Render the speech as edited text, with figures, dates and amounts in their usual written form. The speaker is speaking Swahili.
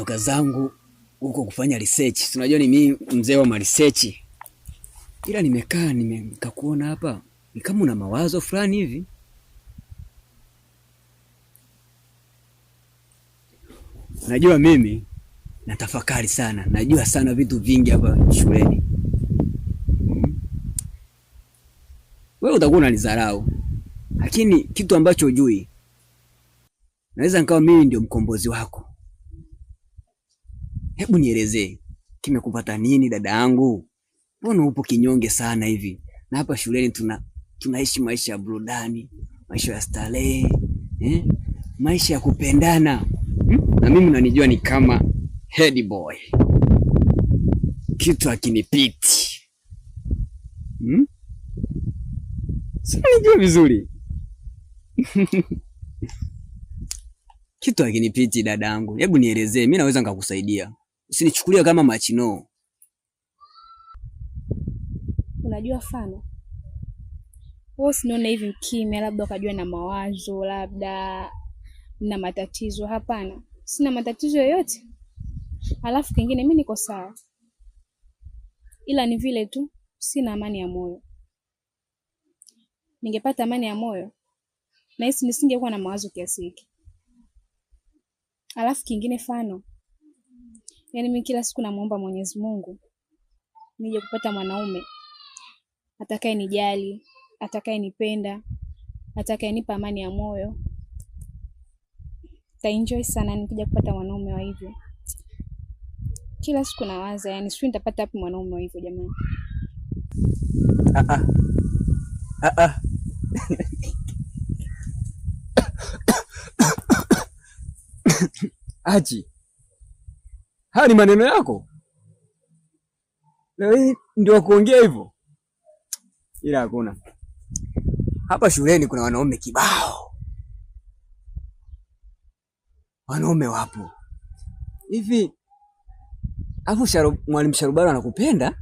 nimetoka zangu huko kufanya research. Unajua ni mimi mzee wa research. Ila nikakuona hapa. Ni kama una mawazo fulani hivi. Najua mimi natafakari sana. Najua sana vitu vingi hapa shuleni. Wewe utakuwa unanidharau. Lakini kitu ambacho hujui, naweza nikawa mimi ndio mkombozi wako. Hebu nielezee, kimekupata nini dada yangu? Mbona upo kinyonge sana hivi? Na hapa shuleni tunaishi maisha ya burudani, maisha ya starehe, maisha ya kupendana. Na mimi unanijua ni kama head boy. Kitu hakinipiti. Sasa nijue vizuri. Kitu hakinipiti dada yangu. Hebu nielezee, mimi naweza nikakusaidia. Usinichukulia kama machino. Unajua Fano, wewe usinione hivi mkimya, labda ukajua na mawazo, labda na matatizo. Hapana, sina matatizo yoyote. Alafu kingine mimi niko sawa, ila ni vile tu sina amani ya moyo. Ningepata amani ya moyo, nahisi nisingekuwa na mawazo kiasi hiki. Alafu kingine Fano, yaani mimi kila siku namuomba Mwenyezi Mungu nije kupata mwanaume atakaye nijali, atakaye nipenda, atakaye nipa amani ya moyo. Taenjoy sana nikija kupata mwanaume wa hivyo. Kila siku nawaza, yani sijui nitapata wapi mwanaume wa hivyo jamani. Aji. Haya ni maneno yako? Leo hii ndio kuongea hivyo? Ila hakuna. Hapa shuleni kuna wanaume kibao. Wanaume wapo. Hivi, hapo Mwalimu Sharubaro anakupenda?